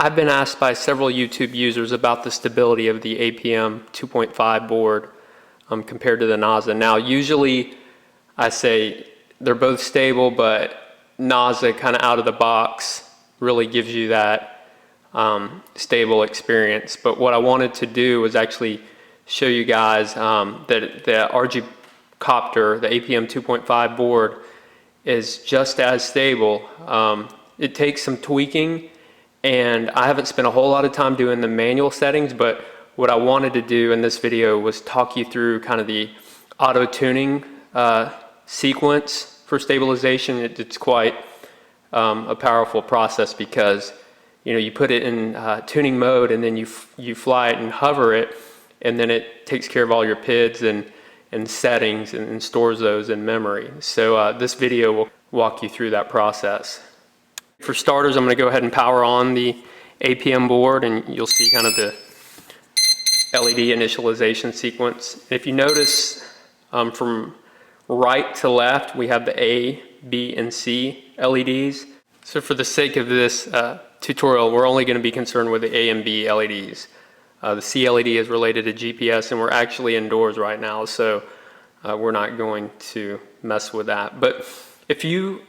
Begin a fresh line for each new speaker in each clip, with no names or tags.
I've been asked by several YouTube users about the stability of the APM 2.5 board compared to the Naza. Now, usually I say they're both stable, but Naza kind of out of the box really gives you that stable experience. But what I wanted to do was actually show you guys that the ArduCopter, the APM 2.5 board, is just as stable. It takes some tweaking, and I haven't spent a whole lot of time doing the manual settings, but what I wanted to do in this video was talk you through kind of the auto tuning sequence for stabilization. It's quite a powerful process because you put it in tuning mode, and then you fly it and hover it, and then it takes care of all your PIDs and settings and stores those in memory. So this video will walk you through that process. For starters, I'm going to go ahead and power on the APM board, and you'll see kind of the LED initialization sequence. If you notice from right to left, we have the A, B, and C LEDs. So for the sake of this tutorial, we're only going to be concerned with the A and B LEDs. The C LED is related to GPS, and we're actually indoors right now, so we're not going to mess with that. But if you,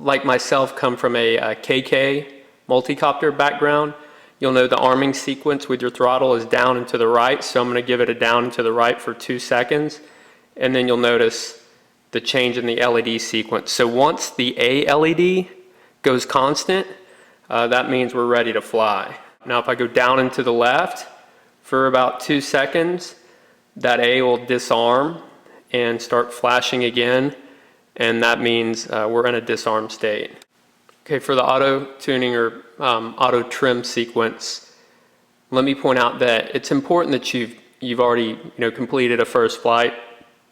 like myself, come from a KK multi-copter background, you'll know the arming sequence with your throttle is down and to the right, so I'm going to give it a down and to the right for 2 seconds, and then you'll notice the change in the LED sequence. So once the A LED goes constant, that means we're ready to fly. Now if I go down and to the left for about 2 seconds, that A will disarm and start flashing again, and that means we're in a disarm state. Okay, for the auto tuning or auto trim sequence, let me point out that it's important that you've already completed a first flight,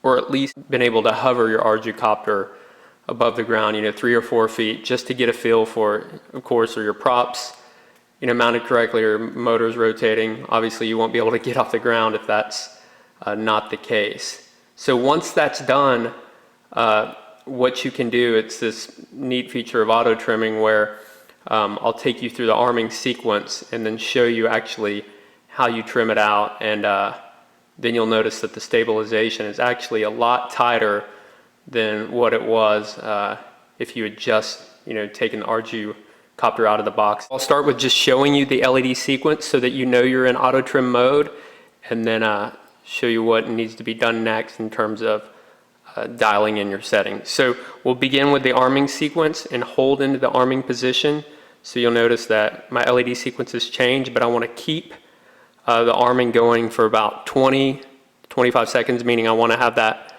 or at least been able to hover your ArduCopter above the ground, 3 or 4 feet, just to get a feel for, of course, are your props mounted correctly, or motors rotating. Obviously you won't be able to get off the ground if that's not the case. So once that's done, what you can do, it's this neat feature of auto trimming where I'll take you through the arming sequence and then show you actually how you trim it out, and then you'll notice that the stabilization is actually a lot tighter than what it was if you had just taken the ArduCopter out of the box. I'll start with just showing you the LED sequence so that you're in auto trim mode, and then show you what needs to be done next in terms of dialing in your settings. So we'll begin with the arming sequence and hold into the arming position. So you'll notice that my LED sequence has changed, but I want to keep the arming going for about 20-25 seconds, meaning I want to have that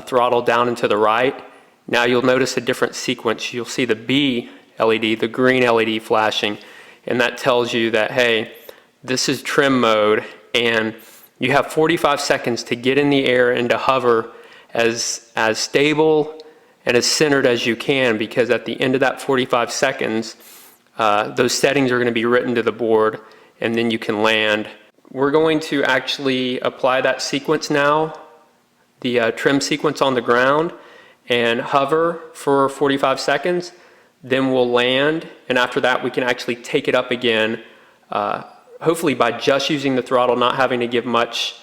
throttle down and to the right. Now you'll notice a different sequence. You'll see the B LED, the green LED flashing, and that tells you that, hey, this is trim mode, and you have 45 seconds to get in the air and to hover as stable and as centered as you can, because at the end of that 45 seconds, those settings are going to be written to the board, and then you can land. We're going to actually apply that sequence now, the trim sequence on the ground, and hover for 45 seconds. Then we'll land, and after that we can actually take it up again, hopefully by just using the throttle, not having to give much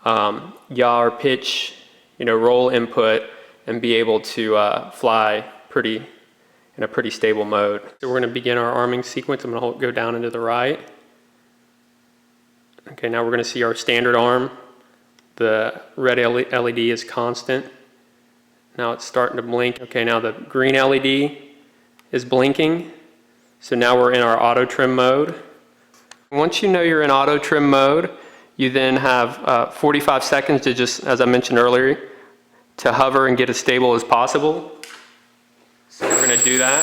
yaw or pitch, roll input, and be able to fly in a pretty stable mode. So we're going to begin our arming sequence. I'm going to go down into the right. Okay, now we're going to see our standard arm. The red LED is constant. Now it's starting to blink. Okay, now the green LED is blinking. So now we're in our auto trim mode. Once you know you're in auto trim mode, you then have 45 seconds to just, as I mentioned earlier, to hover and get as stable as possible. So we're going to do that.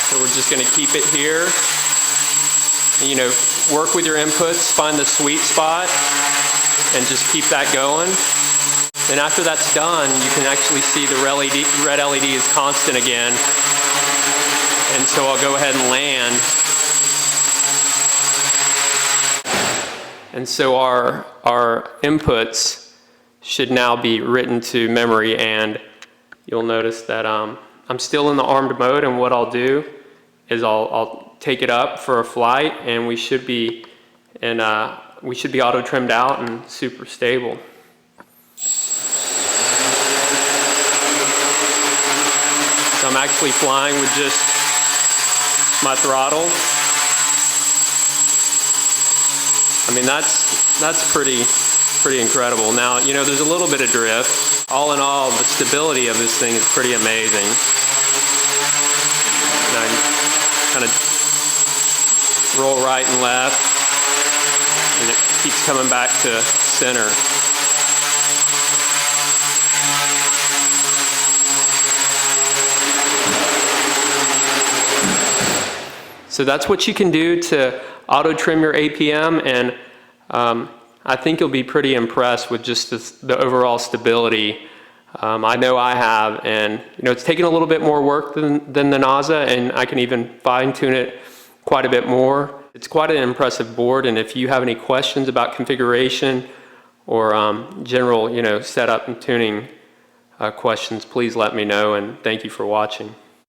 So we're just going to keep it here. Work with your inputs, find the sweet spot, and just keep that going. And after that's done, you can actually see the red LED is constant again. And so I'll go ahead and land. And so our inputs should now be written to memory, and you'll notice that I'm still in the armed mode, and what I'll do is I'll take it up for a flight, and we should be auto trimmed out and super stable. So I'm actually flying with just my throttle. I mean, that's pretty incredible. Now, you know, there's a little bit of drift. All in all, the stability of this thing is pretty amazing. And I kind of roll right and left, and it keeps coming back to center. So that's what you can do to auto trim your APM, and I think you'll be pretty impressed with just the overall stability. I know I have, and you know, it's taken a little bit more work than the Naza, and I can even fine tune it quite a bit more. It's quite an impressive board, and if you have any questions about configuration or general, you know, setup and tuning questions, please let me know, and thank you for watching.